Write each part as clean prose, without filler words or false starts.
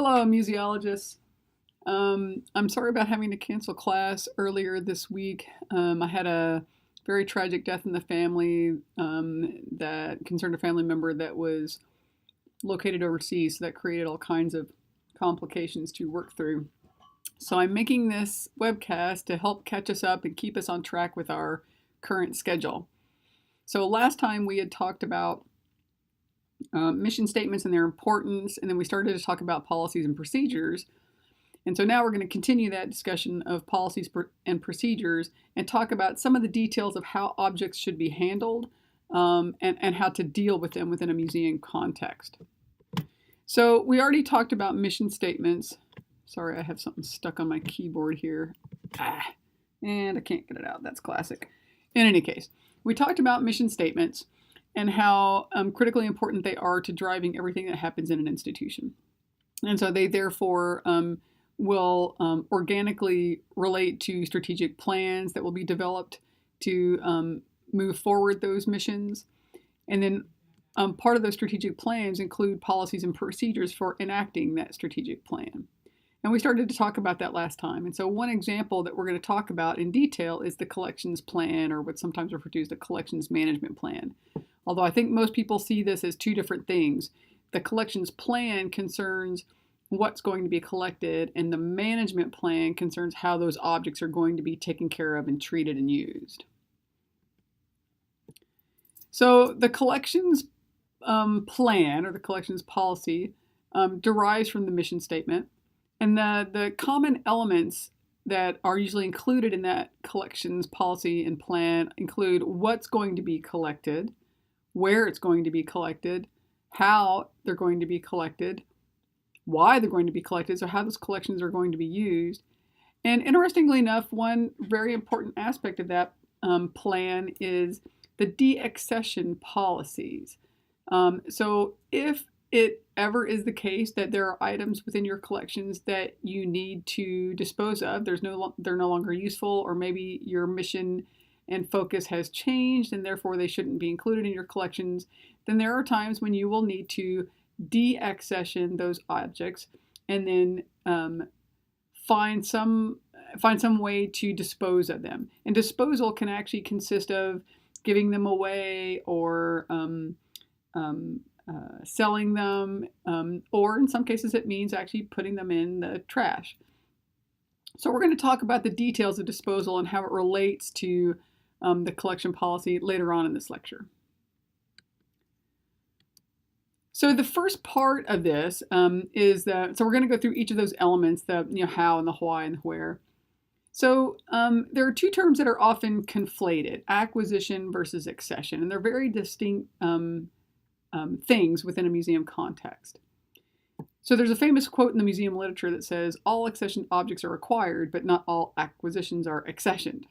Hello, museologists. I'm sorry about having to cancel class earlier this week. I had a very tragic death in the family that concerned a family member that was located overseas, so that created all kinds of complications to work through. So I'm making this webcast to help catch us up and keep us on track with our current schedule. So last time we had talked about mission statements and their importance, and then we started to talk about policies and procedures. And so now we're going to continue that discussion of policies and procedures and talk about some of the details of how objects should be handled and how to deal with them within a museum context. So we already talked about mission statements. Sorry, I have something stuck on my keyboard here. And I can't get it out. That's classic. In any case, we talked about mission statements and how critically important they are to driving everything that happens in an institution. And so they therefore will organically relate to strategic plans that will be developed to move forward those missions. And then part of those strategic plans include policies and procedures for enacting that strategic plan. And we started to talk about that last time. And so one example that we're going to talk about in detail is the collections plan, or what's sometimes referred to as the collections management plan. Although I think most people see this as two different things. The collections plan concerns what's going to be collected, and the management plan concerns how those objects are going to be taken care of and treated and used. So the collections plan, or the collections policy, derives from the mission statement. And the common elements that are usually included in that collections policy and plan include what's going to be collected, where it's going to be collected, how they're going to be collected, why they're going to be collected, so how those collections are going to be used. And interestingly enough, one very important aspect of that plan is the de-accession policies. So if it ever is the case that there are items within your collections that you need to dispose of, they're no longer useful, or maybe your mission and focus has changed and therefore they shouldn't be included in your collections, then there are times when you will need to de-accession those objects and then find some way to dispose of them. And disposal can actually consist of giving them away, or selling them, or in some cases it means actually putting them in the trash. So we're going to talk about the details of disposal and how it relates to the collection policy later on in this lecture. So the first part of this is that, so we're going to go through each of those elements, the how and the why and the where. So there are two terms that are often conflated: acquisition versus accession, and they're very distinct things within a museum context. So there's a famous quote in the museum literature that says, "All accessioned objects are acquired, but not all acquisitions are accessioned."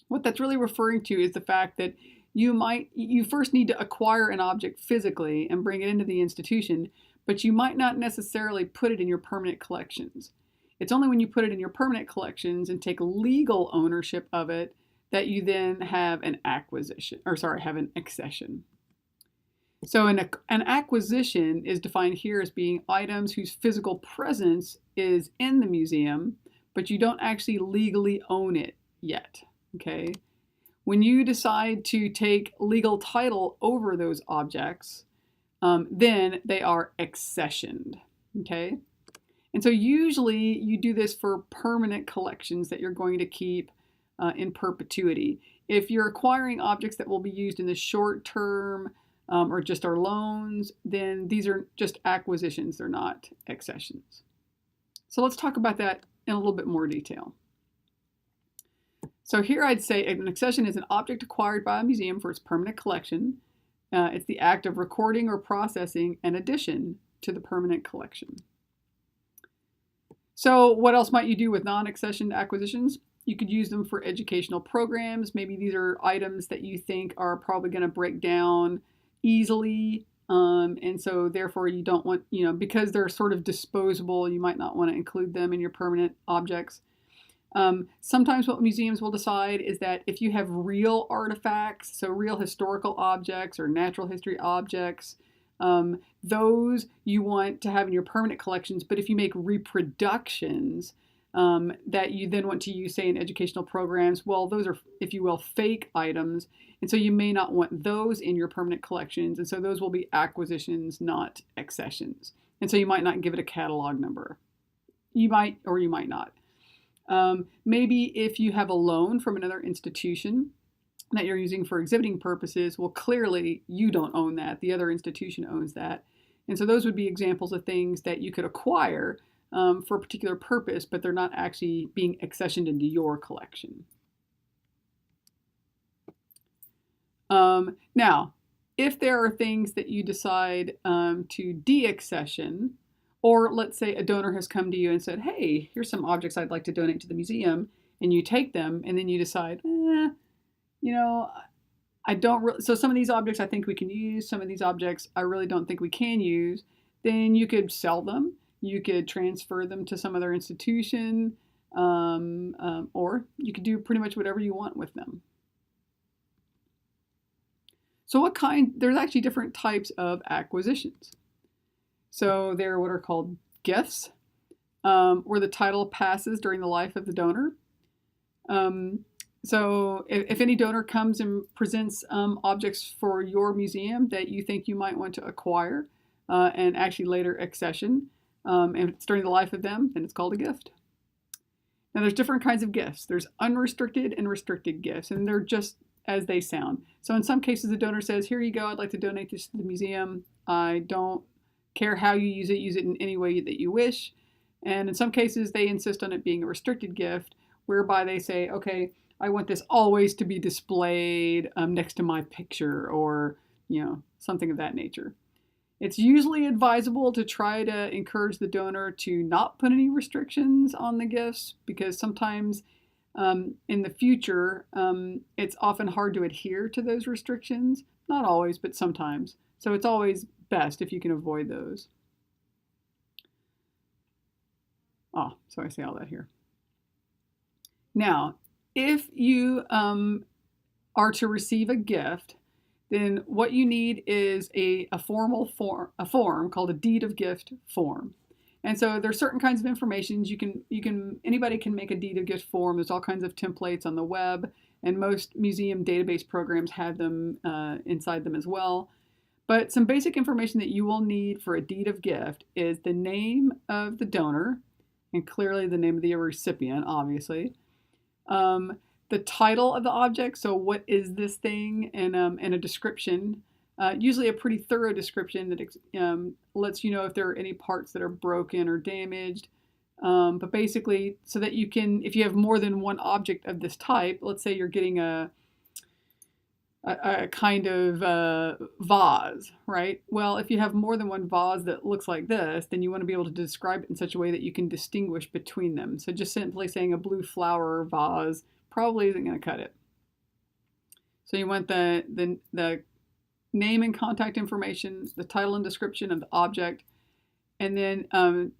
What that's really referring to is the fact that you first need to acquire an object physically and bring it into the institution, but you might not necessarily put it in your permanent collections. It's only when you put it in your permanent collections and take legal ownership of it that you then have an accession. So an acquisition is defined here as being items whose physical presence is in the museum, but you don't actually legally own it yet, okay? When you decide to take legal title over those objects, then they are accessioned, okay? And so usually you do this for permanent collections that you're going to keep in perpetuity. If you're acquiring objects that will be used in the short term or just are loans, then these are just acquisitions, they're not accessions. So let's talk about that in a little bit more detail. So here I'd say an accession is an object acquired by a museum for its permanent collection. It's the act of recording or processing an addition to the permanent collection. So what else might you do with non-accessioned acquisitions? You could use them for educational programs. Maybe these are items that you think are probably going to break down easily. And so therefore you don't want, because they're sort of disposable, you might not want to include them in your permanent objects. Sometimes what museums will decide is that if you have real artifacts, so real historical objects or natural history objects, Those you want to have in your permanent collections, but if you make reproductions that you then want to use, say, in educational programs, well, those are, if you will, fake items, and so you may not want those in your permanent collections, and so those will be acquisitions, not accessions. And so you might not give it a catalog number. You might, or you might not. Maybe if you have a loan from another institution that you're using for exhibiting purposes, well, clearly you don't own that. The other institution owns that. And so those would be examples of things that you could acquire for a particular purpose, but they're not actually being accessioned into your collection. Now, if there are things that you decide to de-accession, or let's say a donor has come to you and said, hey, here's some objects I'd like to donate to the museum, and you take them, and then you decide, I don't really, so some of these objects I think we can use, some of these objects I really don't think we can use, then you could sell them, you could transfer them to some other institution, or you could do pretty much whatever you want with them. So there's actually different types of acquisitions. So there are what are called gifts, where the title passes during the life of the donor. So if any donor comes and presents objects for your museum that you think you might want to acquire and actually later accession, and it's during the life of them, then it's called a gift. Now there's different kinds of gifts. There's unrestricted and restricted gifts, and they're just as they sound. So in some cases the donor says, here you go, I'd like to donate this to the museum. I don't care how you use it in any way that you wish. And in some cases they insist on it being a restricted gift, whereby they say, okay, I want this always to be displayed next to my picture, or something of that nature. It's usually advisable to try to encourage the donor to not put any restrictions on the gifts, because sometimes in the future it's often hard to adhere to those restrictions. Not always, but sometimes. So it's always best if you can avoid those. Oh, so I say all that here. Now, if you are to receive a gift, then what you need is a form called a deed of gift form. And so there's certain kinds of information anybody can make a deed of gift form. There's all kinds of templates on the web, and most museum database programs have them inside them as well. But some basic information that you will need for a deed of gift is the name of the donor, and clearly the name of the recipient, obviously. The title of the object, so what is this thing, and a description, usually a pretty thorough description that lets you know if there are any parts that are broken or damaged. But basically, so that you can, if you have more than one object of this type, let's say you're getting a kind of vase, right? Well, if you have more than one vase that looks like this, then you want to be able to describe it in such a way that you can distinguish between them. So just simply saying a blue flower vase probably isn't going to cut it. So you want the name and contact information, the title and description of the object, and then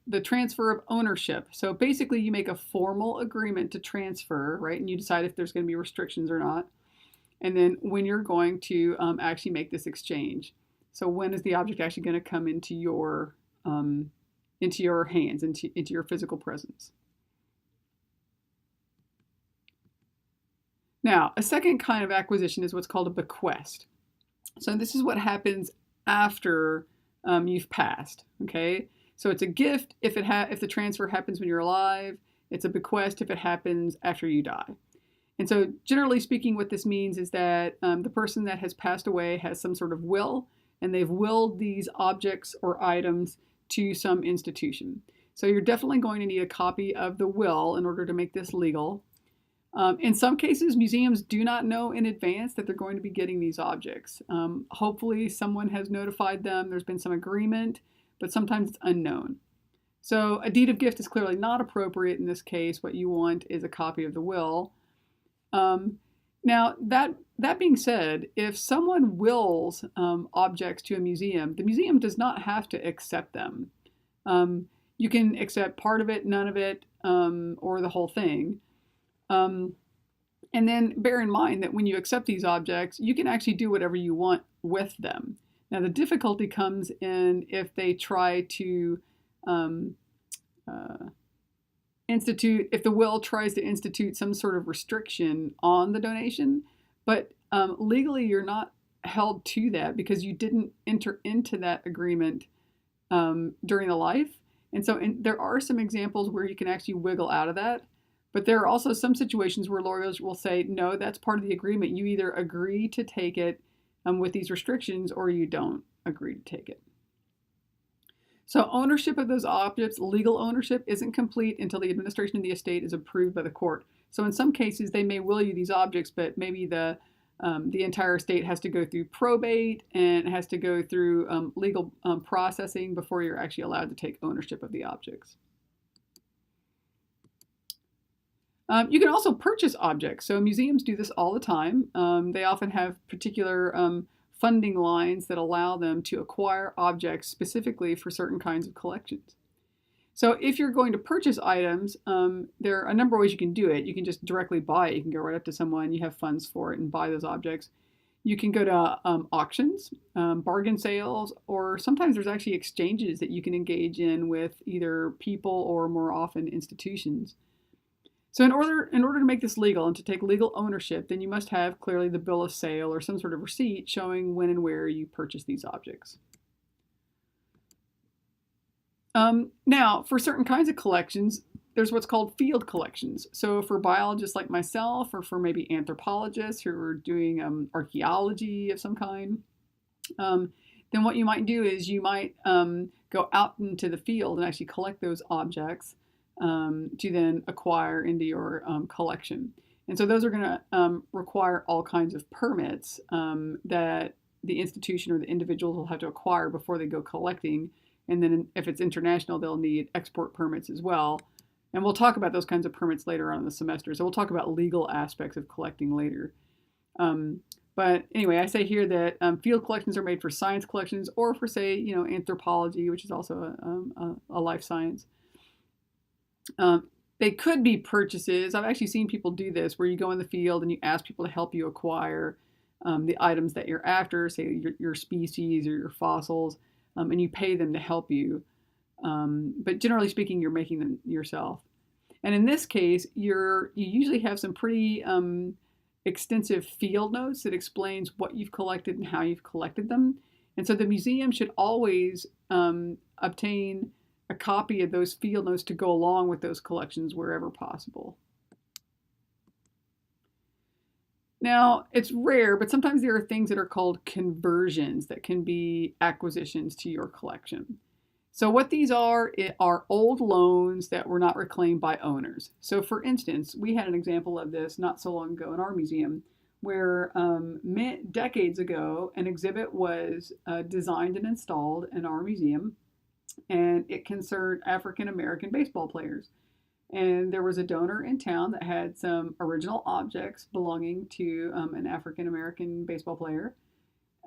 the transfer of ownership. So basically you make a formal agreement to transfer, right? And you decide if there's going to be restrictions or not. And then when you're going to actually make this exchange. So when is the object actually going to come into your hands, into your physical presence? Now, a second kind of acquisition is what's called a bequest. So this is what happens after you've passed. Okay, so it's a gift if the transfer happens when you're alive. It's a bequest if it happens after you die. And so generally speaking, what this means is that the person that has passed away has some sort of will, and they've willed these objects or items to some institution. So you're definitely going to need a copy of the will in order to make this legal. In some cases, museums do not know in advance that they're going to be getting these objects. Hopefully someone has notified them, there's been some agreement, but sometimes it's unknown. So a deed of gift is clearly not appropriate in this case. What you want is a copy of the will. Now, that being said, if someone wills objects to a museum, the museum does not have to accept them. You can accept part of it, none of it, or the whole thing. And then bear in mind that when you accept these objects, you can actually do whatever you want with them. Now, the difficulty comes in if they try to um, if the will tries to institute some sort of restriction on the donation, but legally you're not held to that because you didn't enter into that agreement during the life. And so there are some examples where you can actually wiggle out of that. But there are also some situations where lawyers will say, no, that's part of the agreement. You either agree to take it with these restrictions or you don't agree to take it. So ownership of those objects, legal ownership, isn't complete until the administration of the estate is approved by the court. So in some cases, they may will you these objects, but maybe the entire estate has to go through probate and it has to go through legal processing before you're actually allowed to take ownership of the objects. You can also purchase objects. So museums do this all the time. They often have particular funding lines that allow them to acquire objects specifically for certain kinds of collections. So if you're going to purchase items, there are a number of ways you can do it. You can just directly buy it. You can go right up to someone, you have funds for it, and buy those objects. You can go to auctions, bargain sales, or sometimes there's actually exchanges that you can engage in with either people or more often institutions. So in order to make this legal and to take legal ownership, then you must have clearly the bill of sale or some sort of receipt showing when and where you purchased these objects. Now, for certain kinds of collections, there's what's called field collections. So for biologists like myself, or for maybe anthropologists who are doing archaeology of some kind, then what you might do is you might go out into the field and actually collect those objects to then acquire into your collection. And so those are going to require all kinds of permits that the institution or the individuals will have to acquire before they go collecting. And then if it's international, they'll need export permits as well. And we'll talk about those kinds of permits later on in the semester. So we'll talk about legal aspects of collecting later. But anyway, I say here that field collections are made for science collections or for, say, anthropology, which is also a life science. They could be purchases. I've actually seen people do this where you go in the field and you ask people to help you acquire the items that you're after, say your species or your fossils, and you pay them to help you. But generally speaking, you're making them yourself. And in this case, you usually have some pretty extensive field notes that explains what you've collected and how you've collected them. And so the museum should always obtain a copy of those field notes to go along with those collections wherever possible. Now, it's rare, but sometimes there are things that are called conversions that can be acquisitions to your collection. So what these are old loans that were not reclaimed by owners. So for instance, we had an example of this not so long ago in our museum where decades ago, an exhibit was designed and installed in our museum, and it concerned African American baseball players. And there was a donor in town that had some original objects belonging to an African American baseball player.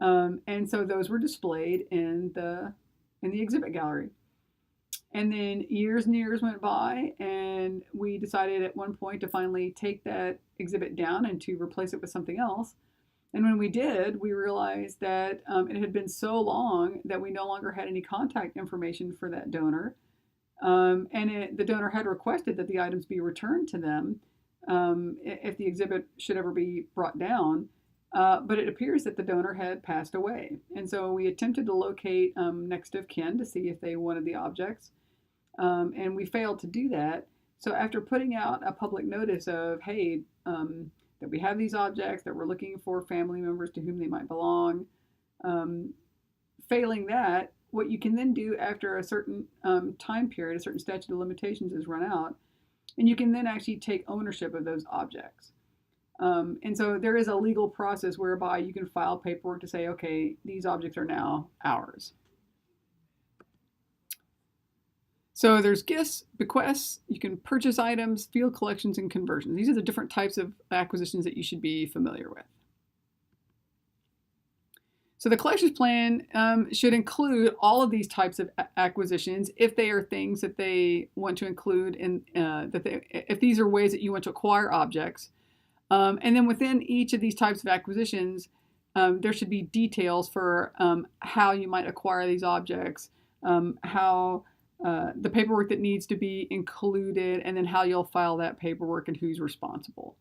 And so those were displayed in the exhibit gallery. And then years and years went by, and we decided at one point to finally take that exhibit down and to replace it with something else. And when we did, we realized that it had been so long that we no longer had any contact information for that donor. The donor had requested that the items be returned to them if the exhibit should ever be brought down. But it appears that the donor had passed away. And so we attempted to locate next of kin to see if they wanted the objects. And we failed to do that. So after putting out a public notice of, hey, that we have these objects, that we're looking for family members to whom they might belong, failing that, what you can then do after a certain time period, a certain statute of limitations is run out, and you can then actually take ownership of those objects. And so there is a legal process whereby you can file paperwork to say, okay, these objects are now ours. So there's gifts, bequests, you can purchase items, field collections, and conversions. These are the different types of acquisitions that you should be familiar with. So the collections plan should include all of these types of acquisitions if they are things that they want to include in, if these are ways that you want to acquire objects. And then within each of these types of acquisitions, there should be details for how you might acquire these objects, how the paperwork that needs to be included, and then how you'll file that paperwork and who's responsible.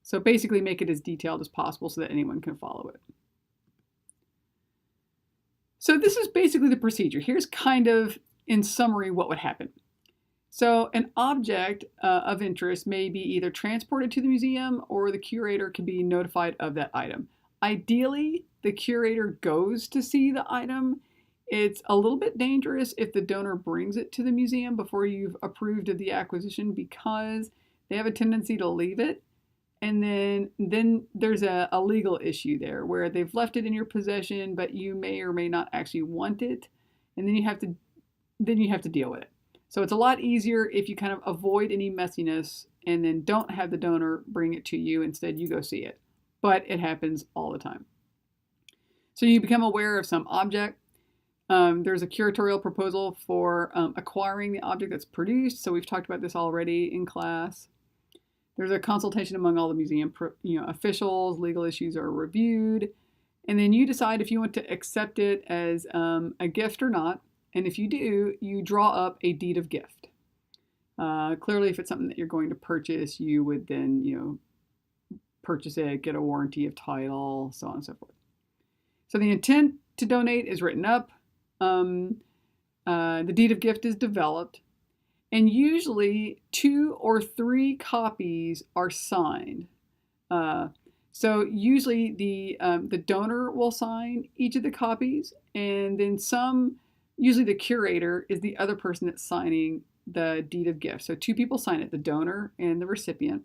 So basically make it as detailed as possible so that anyone can follow it. So this is basically the procedure. Here's kind of, in summary, what would happen. So an object of interest may be either transported to the museum or the curator can be notified of that item. Ideally, the curator goes to see the item. It's a little bit dangerous if the donor brings it to the museum before you've approved of the acquisition because they have a tendency to leave it. And then there's a legal issue there where they've left it in your possession, but you may or may not actually want it. And then you have to deal with it. So it's a lot easier if you kind of avoid any messiness and then don't have the donor bring it to you. Instead, you go see it. But it happens all the time. So you become aware of some object. There's a curatorial proposal for acquiring the object that's produced. So we've talked about this already in class. There's a consultation among all the museum officials. Legal issues are reviewed. And then you decide if you want to accept it as a gift or not. And if you do, you draw up a deed of gift. Clearly, if it's something that you're going to purchase, you would then, purchase it, get a warranty of title, so on and so forth. So the intent to donate is written up. The deed of gift is developed. And usually 2 or 3 copies are signed. So usually the donor will sign each of the copies, and then usually the curator is the other person that's signing the deed of gift. So 2 people sign it, the donor and the recipient.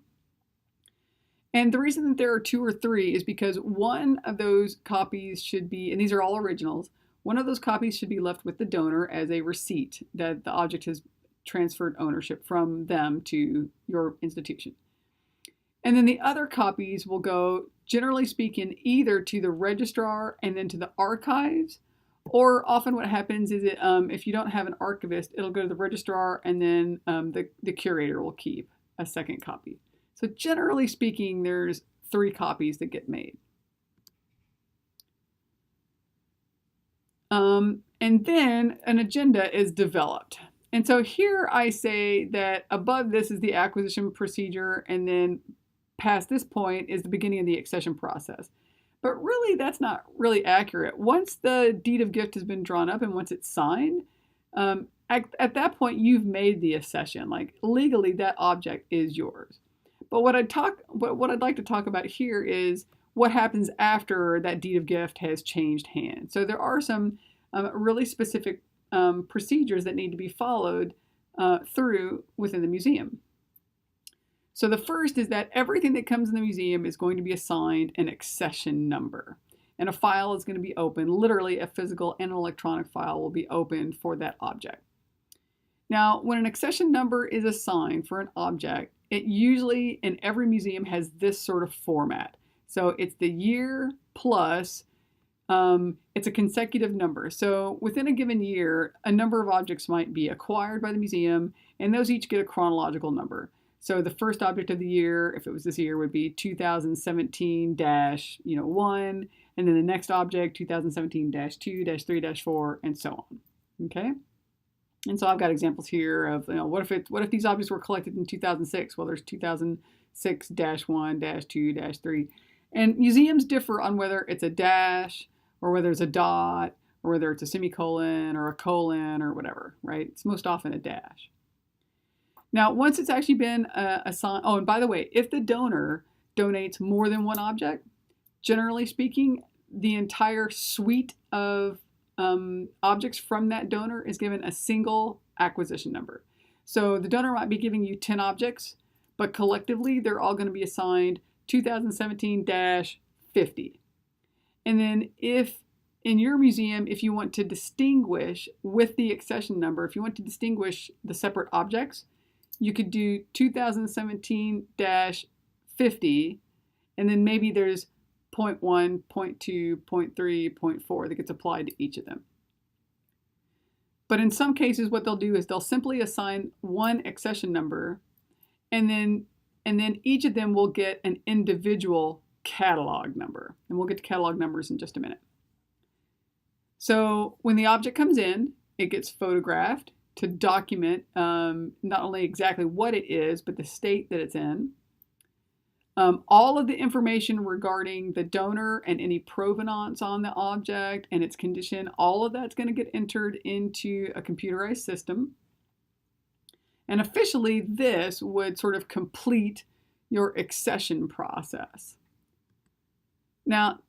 And the reason that there are 2 or 3 is because one of those copies should be, and these are all originals, one of those copies should be left with the donor as a receipt that the object has transferred ownership from them to your institution. And then the other copies will go, generally speaking, either to the registrar and then to the archives, or often what happens is if you don't have an archivist, it'll go to the registrar and then the curator will keep a second copy. So generally speaking, there's 3 copies that get made. And then an agenda is developed. And so here I say that above this is the acquisition procedure, and then past this point is the beginning of the accession process. But really, that's not really accurate. Once the deed of gift has been drawn up and once it's signed, at that point, you've made the accession. Like legally, that object is yours. But what I'd like to talk about here is what happens after that deed of gift has changed hands. So there are some really specific procedures that need to be followed through within the museum. So the first is that everything that comes in the museum is going to be assigned an accession number. And a file is going to be opened, literally a physical and an electronic file will be opened for that object. Now, when an accession number is assigned for an object, it usually in every museum has this sort of format. So it's the year plus it's a consecutive number. So within a given year, a number of objects might be acquired by the museum, and those each get a chronological number. So the first object of the year, if it was this year, would be 2017-1, and then the next object, 2017-2, 3, 4, and so on. Okay? And so I've got examples here of, what if these objects were collected in 2006? Well, there's 2006-1, 2, 3. And museums differ on whether it's a dash, or whether it's a dot, or whether it's a semicolon, or a colon, or whatever, right? It's most often a dash. Now, once it's actually been assigned, oh, and by the way, if the donor donates more than one object, generally speaking, the entire suite of objects from that donor is given a single acquisition number. So the donor might be giving you 10 objects, but collectively they're all going to be assigned 2017-50. And then if in your museum, if you want to distinguish with the accession number, if you want to distinguish the separate objects, you could do 2017-50, and then maybe there's 0.1, 0.2, 0.3, 0.4 that gets applied to each of them. But in some cases, what they'll do is they'll simply assign one accession number, and then each of them will get an individual catalog number. And we'll get to catalog numbers in just a minute. So when the object comes in, it gets photographed to document not only exactly what it is, but the state that it's in. All of the information regarding the donor and any provenance on the object and its condition, all of that's going to get entered into a computerized system. And officially, this would sort of complete your accession process. Now,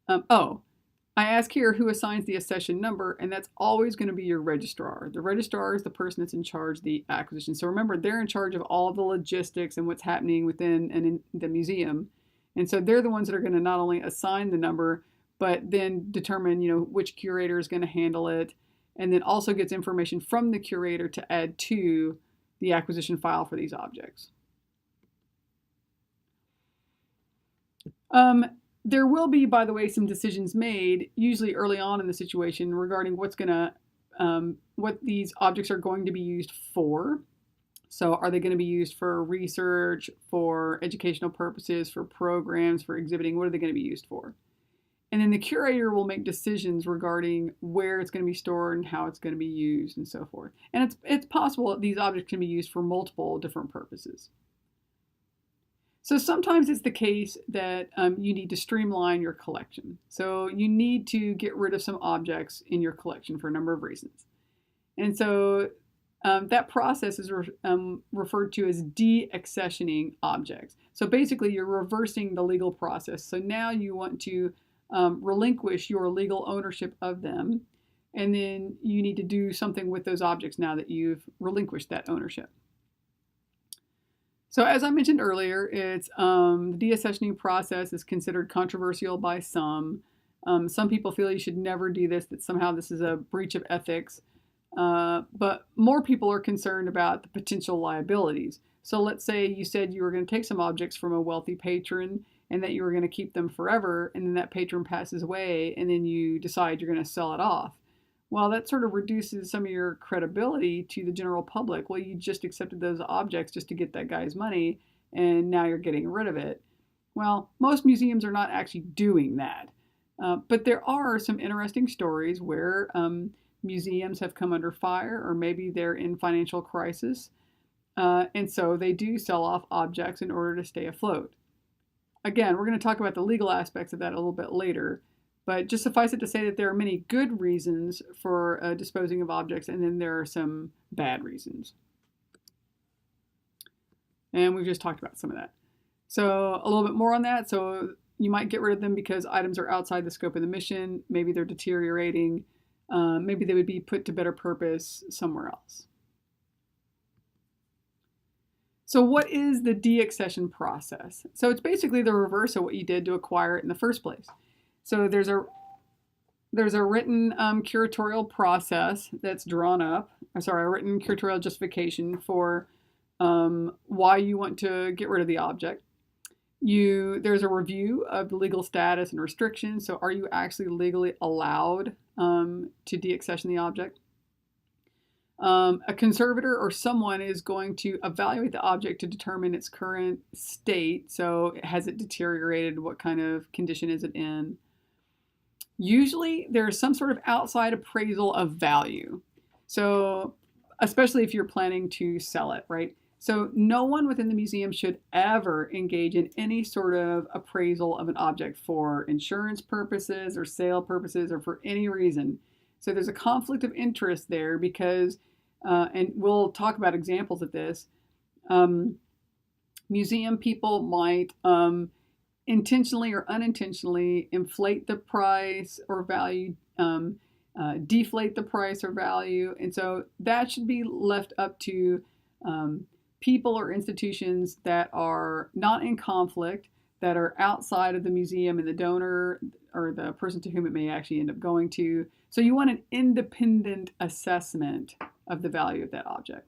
I ask here who assigns the accession number, and that's always going to be your registrar. The registrar is the person that's in charge of the acquisition. So remember, they're in charge of all the logistics and what's happening within and in the museum. And so they're the ones that are going to not only assign the number, but then determine, which curator is going to handle it, and then also gets information from the curator to add to the acquisition file for these objects. There will be, by the way, some decisions made, usually early on in the situation, regarding what these objects are going to be used for. So are they going to be used for research, for educational purposes, for programs, for exhibiting? What are they going to be used for? And then the curator will make decisions regarding where it's going to be stored and how it's going to be used and so forth. And it's possible that these objects can be used for multiple different purposes. So sometimes it's the case that you need to streamline your collection. So you need to get rid of some objects in your collection for a number of reasons. And so that process is referred to as de-accessioning objects. So basically you're reversing the legal process. So now you want to relinquish your legal ownership of them, and then you need to do something with those objects now that you've relinquished that ownership. So as I mentioned earlier, it's the de-accessioning process is considered controversial by some. Some people feel you should never do this, that somehow this is a breach of ethics. But more people are concerned about the potential liabilities. So let's say you said you were going to take some objects from a wealthy patron and that you were going to keep them forever, and then that patron passes away, and then you decide you're going to sell it off. Well, that sort of reduces some of your credibility to the general public. Well, you just accepted those objects just to get that guy's money, and now you're getting rid of it. Well, most museums are not actually doing that. But there are some interesting stories where museums have come under fire, or maybe they're in financial crisis, and so they do sell off objects in order to stay afloat. Again, we're going to talk about the legal aspects of that a little bit later. But just suffice it to say that there are many good reasons for disposing of objects, and then there are some bad reasons. And we've just talked about some of that. So a little bit more on that. So you might get rid of them because items are outside the scope of the mission. Maybe they're deteriorating. Maybe they would be put to better purpose somewhere else. So what is the de-accession process? So it's basically the reverse of what you did to acquire it in the first place. So there's a written curatorial process that's drawn up. A written curatorial justification for why you want to get rid of the object. There's a review of the legal status and restrictions. So are you actually legally allowed to de-accession the object? A conservator or someone is going to evaluate the object to determine its current state. So has it deteriorated? What kind of condition is it in? Usually there's some sort of outside appraisal of value. So especially if you're planning to sell it, right? So no one within the museum should ever engage in any sort of appraisal of an object for insurance purposes or sale purposes or for any reason. So there's a conflict of interest there because, and we'll talk about examples of this, museum people might intentionally or unintentionally inflate the price or value, deflate the price or value. And so that should be left up to people or institutions that are not in conflict, that are outside of the museum and the donor or the person to whom it may actually end up going to. So you want an independent assessment of the value of that object.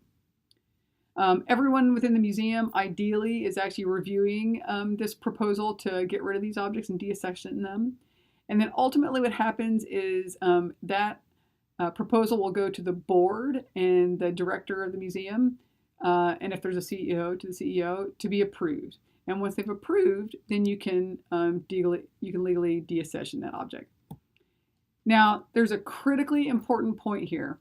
Everyone within the museum ideally is actually reviewing this proposal to get rid of these objects and de-accession them. And then ultimately what happens is that proposal will go to the board and the director of the museum, and if there's a CEO, to the CEO, to be approved. And once they've approved, then you can legally deaccession that object. Now, there's a critically important point here.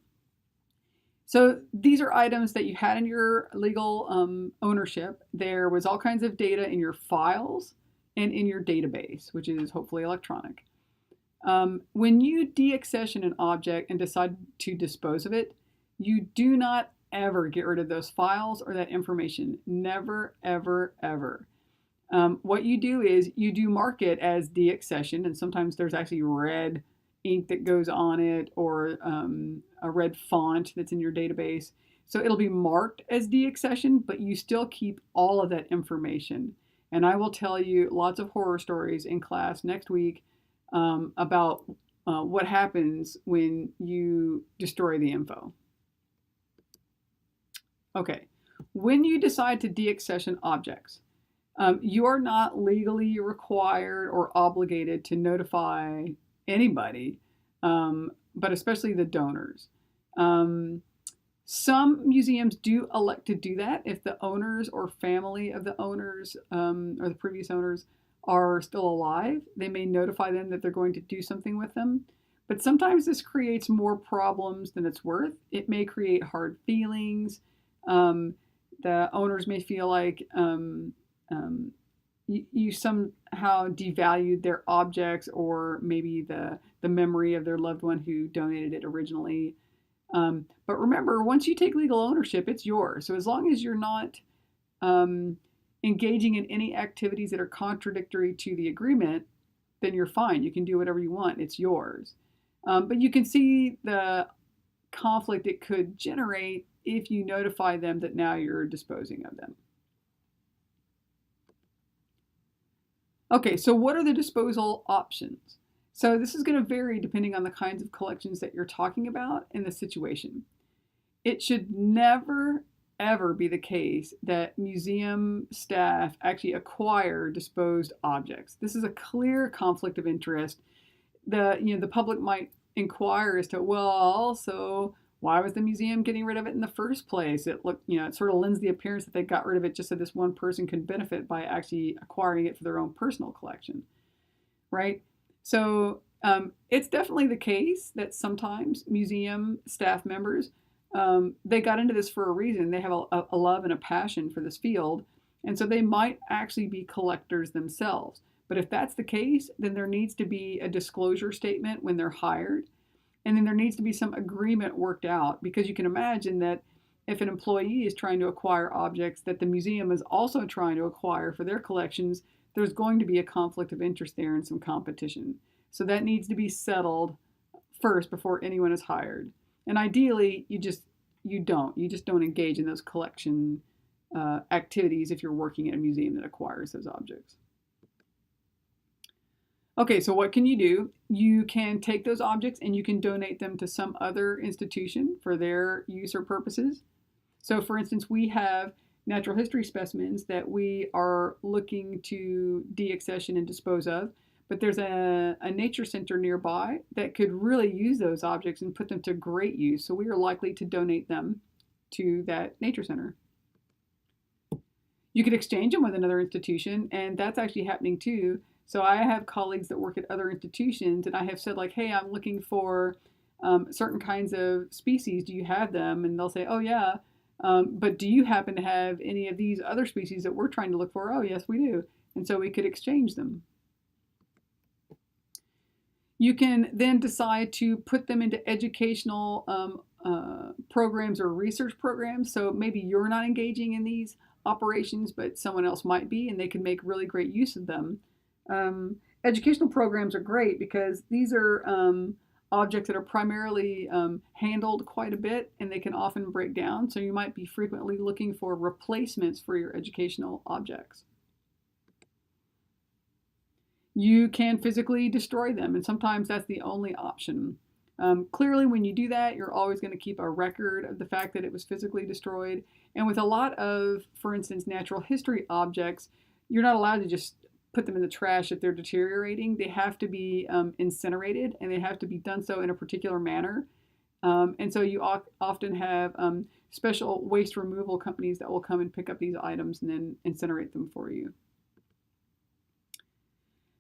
So these are items that you had in your legal ownership. There was all kinds of data in your files and in your database, which is hopefully electronic. When you deaccession an object and decide to dispose of it, you do not ever get rid of those files or that information. Never, ever, ever. What you do is you do mark it as deaccession, and sometimes there's actually red ink that goes on it, or a red font that's in your database. So it'll be marked as deaccession, but you still keep all of that information. And I will tell you lots of horror stories in class next week about what happens when you destroy the info. Okay, when you decide to deaccession objects, you are not legally required or obligated to notify anybody, but especially the donors. Some museums do elect to do that if the owners or family of the owners or the previous owners are still alive. They may notify them that they're going to do something with them. But sometimes this creates more problems than it's worth. It may create hard feelings. The owners may feel like you somehow devalued their objects, or maybe the memory of their loved one who donated it originally. But remember, once you take legal ownership, it's yours. So as long as you're not engaging in any activities that are contradictory to the agreement, then you're fine. You can do whatever you want. It's yours. But you can see the conflict it could generate if you notify them that now you're disposing of them. Okay, so what are the disposal options? So this is going to vary depending on the kinds of collections that you're talking about and the situation. It should never, ever be the case that museum staff actually acquire disposed objects. This is a clear conflict of interest. The public might inquire as to, well, so why was the museum getting rid of it in the first place? It sort of lends the appearance that they got rid of it just so this one person could benefit by actually acquiring it for their own personal collection, right? So it's definitely the case that sometimes museum staff members, they got into this for a reason. They have a love and a passion for this field, and so they might actually be collectors themselves. But if that's the case, then there needs to be a disclosure statement when they're hired. And then there needs to be some agreement worked out, because you can imagine that if an employee is trying to acquire objects that the museum is also trying to acquire for their collections, there's going to be a conflict of interest there and some competition. So that needs to be settled first before anyone is hired. And ideally, you just don't engage in those collection activities if you're working at a museum that acquires those objects. Okay, so what can you do? You can take those objects and you can donate them to some other institution for their use or purposes. So for instance, we have natural history specimens that we are looking to deaccession and dispose of, but there's a nature center nearby that could really use those objects and put them to great use. So we are likely to donate them to that nature center. You could exchange them with another institution, and that's actually happening too. So I have colleagues that work at other institutions, and I have said, like, hey, I'm looking for certain kinds of species. Do you have them? And they'll say, oh, yeah. But do you happen to have any of these other species that we're trying to look for? Oh, yes, we do. And so we could exchange them. You can then decide to put them into educational programs or research programs. So maybe you're not engaging in these operations, but someone else might be, and they can make really great use of them. Educational programs are great because these are objects that are primarily handled quite a bit, and they can often break down. So you might be frequently looking for replacements for your educational objects. You can physically destroy them, and sometimes that's the only option. Clearly, when you do that, you're always going to keep a record of the fact that it was physically destroyed. And with a lot of, for instance, natural history objects, you're not allowed to just put them in the trash if they're deteriorating. They have to be incinerated, and they have to be done so in a particular manner. And so you often have special waste removal companies that will come and pick up these items and then incinerate them for you.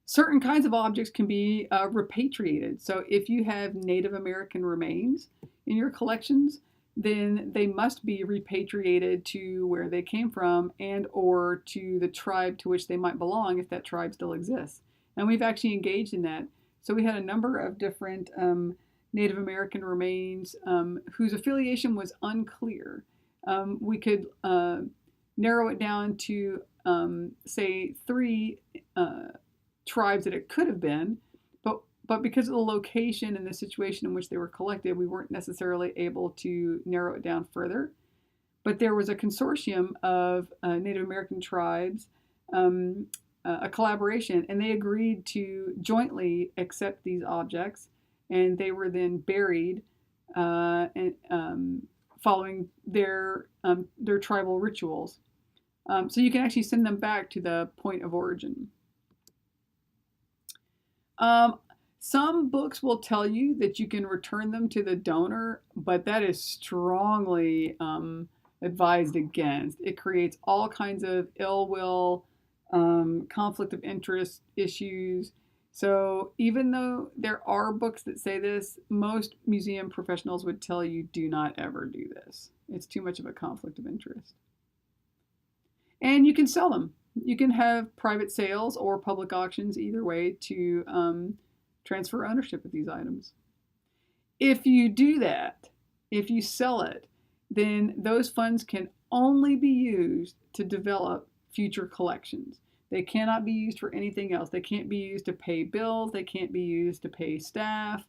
Certain kinds of objects can be repatriated. So if you have Native American remains in your collections, then they must be repatriated to where they came from and or to the tribe to which they might belong if that tribe still exists. And we've actually engaged in that. So we had a number of different Native American remains whose affiliation was unclear. We could narrow it down to, say, three tribes that it could have been, but because of the location and the situation in which they were collected, we weren't necessarily able to narrow it down further. But there was a consortium of Native American tribes, a collaboration, and they agreed to jointly accept these objects, and they were then buried following their tribal rituals. So you can actually send them back to the point of origin. Some books will tell you that you can return them to the donor, but that is strongly advised against. It creates all kinds of ill will, conflict of interest issues. So even though there are books that say this, most museum professionals would tell you do not ever do this. It's too much of a conflict of interest. And you can sell them. You can have private sales or public auctions, either way, to transfer ownership of these items. If you do that, if you sell it, then those funds can only be used to develop future collections. They cannot be used for anything else. They can't be used to pay bills. They can't be used to pay staff.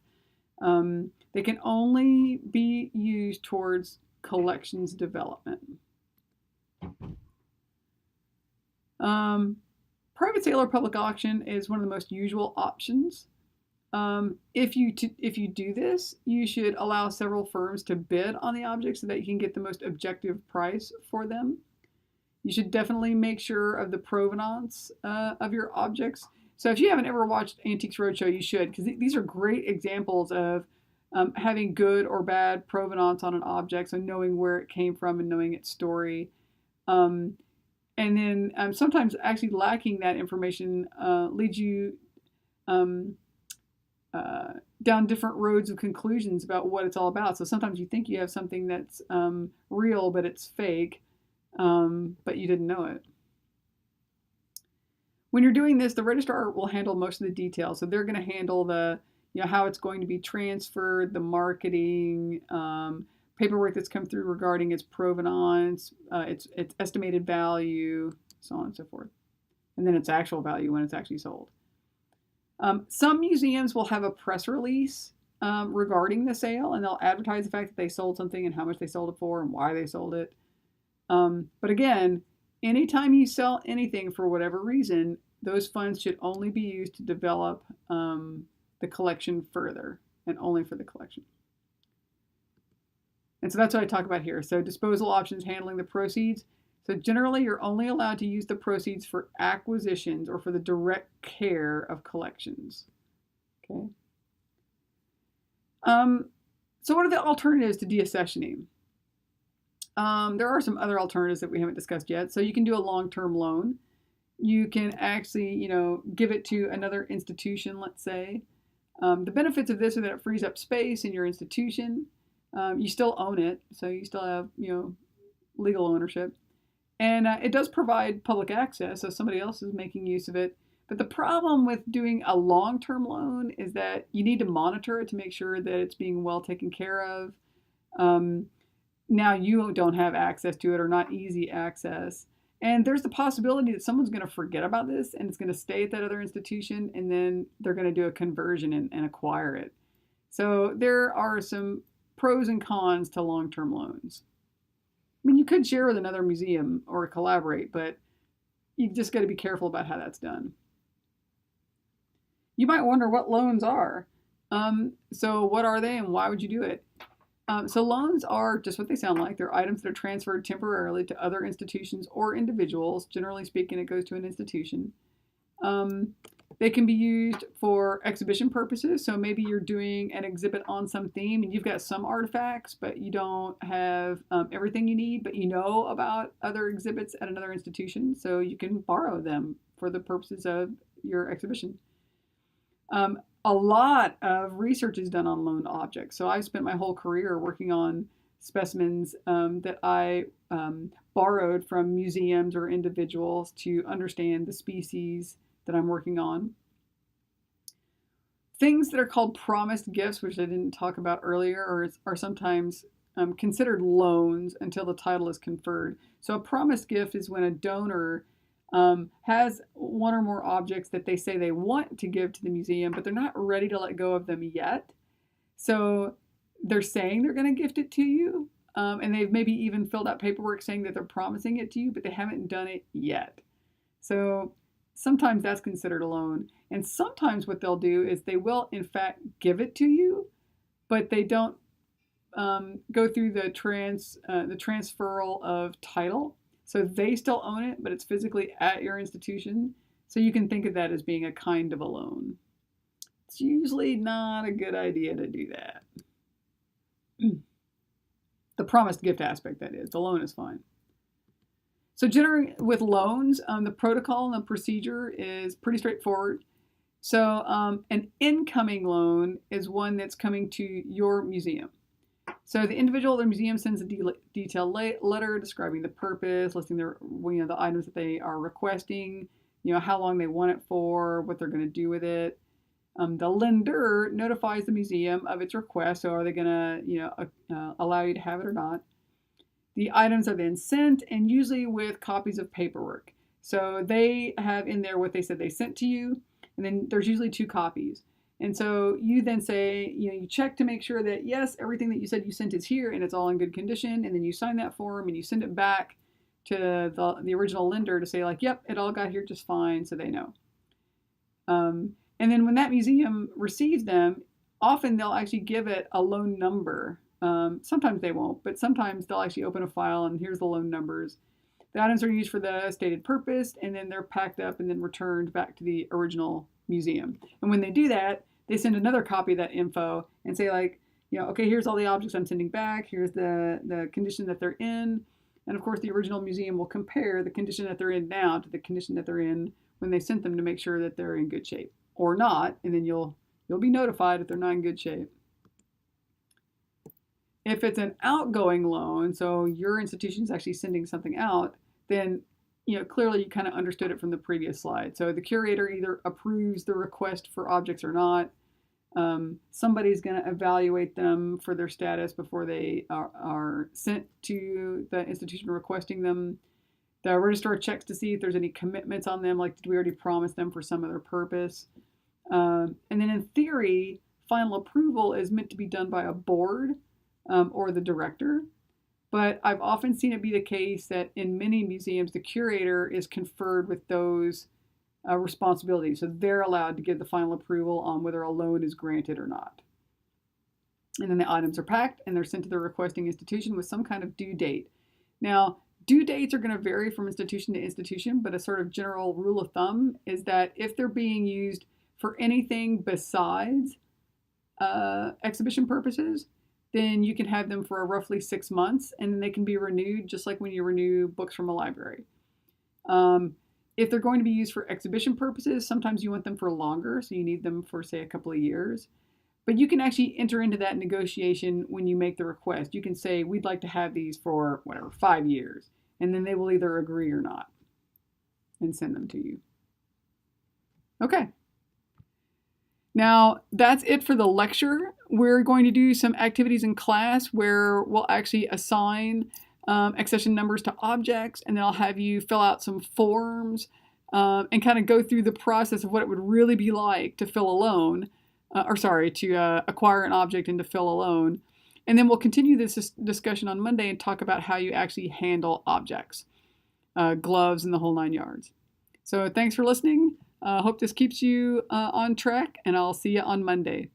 They can only be used towards collections development. Private sale or public auction is one of the most usual options. If you do this, you should allow several firms to bid on the object so that you can get the most objective price for them. You should definitely make sure of the provenance of your objects. So if you haven't ever watched Antiques Roadshow, you should, because these are great examples of having good or bad provenance on an object, so knowing where it came from and knowing its story. And then sometimes actually lacking that information leads you down different roads of conclusions about what it's all about. So sometimes you think you have something that's real, but it's fake, but you didn't know it. When you're doing this, the registrar will handle most of the details. So they're going to handle the, how it's going to be transferred, the marketing, paperwork that's come through regarding its provenance, its estimated value, so on and so forth. And then its actual value when it's actually sold. Some museums will have a press release regarding the sale, and they'll advertise the fact that they sold something and how much they sold it for and why they sold it. But again, anytime you sell anything for whatever reason, those funds should only be used to develop the collection further and only for the collection. And so that's what I talk about here. So disposal options, handling the proceeds. So generally, you're only allowed to use the proceeds for acquisitions or for the direct care of collections. Okay. So what are the alternatives to deaccessioning? There are some other alternatives that we haven't discussed yet. So you can do a long-term loan. You can actually, give it to another institution, let's say. The benefits of this are that it frees up space in your institution. You still own it, so you still have, legal ownership. And it does provide public access, so somebody else is making use of it. But the problem with doing a long-term loan is that you need to monitor it to make sure that it's being well taken care of. Now you don't have access to it or not easy access. And there's the possibility that someone's going to forget about this and it's going to stay at that other institution, and then they're going to do a conversion and acquire it. So there are some pros and cons to long-term loans. I mean, you could share with another museum or collaborate, but you just got to be careful about how that's done. You might wonder what loans are. So what are they and why would you do it? So loans are just what they sound like. They're items that are transferred temporarily to other institutions or individuals. Generally speaking, it goes to an institution. They can be used for exhibition purposes. So maybe you're doing an exhibit on some theme and you've got some artifacts, but you don't have everything you need, but you know about other exhibits at another institution. So you can borrow them for the purposes of your exhibition. A lot of research is done on loaned objects. So I spent my whole career working on specimens that I borrowed from museums or individuals to understand the species that I'm working on. Things that are called promised gifts, which I didn't talk about earlier, are sometimes considered loans until the title is conferred. So a promised gift is when a donor has one or more objects that they say they want to give to the museum, but they're not ready to let go of them yet. So they're saying they're going to gift it to you, and they've maybe even filled out paperwork saying that they're promising it to you, but they haven't done it yet. So sometimes that's considered a loan. And sometimes what they'll do is they will, in fact, give it to you, but they don't go through the transferal of title. So they still own it, but it's physically at your institution. So you can think of that as being a kind of a loan. It's usually not a good idea to do that. The promised gift aspect, that is. The loan is fine. So generally with loans, the protocol and the procedure is pretty straightforward. So an incoming loan is one that's coming to your museum. So the individual at the museum sends a detailed letter describing the purpose, listing their, the items that they are requesting, how long they want it for, what they're going to do with it. The lender notifies the museum of its request. So are they going to, allow you to have it or not? The items are then sent, and usually with copies of paperwork. So they have in there what they said they sent to you, and then there's usually 2 copies. And so you then say, you check to make sure that, yes, everything that you said you sent is here and it's all in good condition. And then you sign that form and you send it back to the original lender to say, like, yep, it all got here just fine, so they know. And then when that museum receives them, often they'll actually give it a loan number. Sometimes they won't, but sometimes they'll actually open a file and here's the loan numbers. The items are used for the stated purpose, and then they're packed up and then returned back to the original museum. And when they do that, they send another copy of that info and say, like, okay, here's all the objects I'm sending back. Here's the condition that they're in. And of course, the original museum will compare the condition that they're in now to the condition that they're in when they sent them to make sure that they're in good shape or not. And then you'll be notified if they're not in good shape. If it's an outgoing loan, so your institution is actually sending something out, then clearly you kind of understood it from the previous slide. So the curator either approves the request for objects or not. Somebody's going to evaluate them for their status before they are sent to the institution requesting them. The registrar checks to see if there's any commitments on them, like did we already promise them for some other purpose. And then in theory, final approval is meant to be done by a board or the director. But I've often seen it be the case that in many museums, the curator is conferred with those responsibilities. So they're allowed to give the final approval on whether a loan is granted or not. And then the items are packed and they're sent to the requesting institution with some kind of due date. Now, due dates are going to vary from institution to institution, but a sort of general rule of thumb is that if they're being used for anything besides exhibition purposes, then you can have them for roughly 6 months, and then they can be renewed just like when you renew books from a library. If they're going to be used for exhibition purposes, sometimes you want them for longer, so you need them for, say, a couple of years. But you can actually enter into that negotiation when you make the request. You can say, we'd like to have these for, 5 years, and then they will either agree or not and send them to you. Okay. Now, that's it for the lecture. We're going to do some activities in class where we'll actually assign accession numbers to objects, and then I'll have you fill out some forms and kind of go through the process of what it would really be like to fill a loan, to acquire an object and to fill a loan. And then we'll continue this discussion on Monday and talk about how you actually handle objects, gloves, and the whole 9 yards. So thanks for listening. Hope this keeps you on track, and I'll see you on Monday.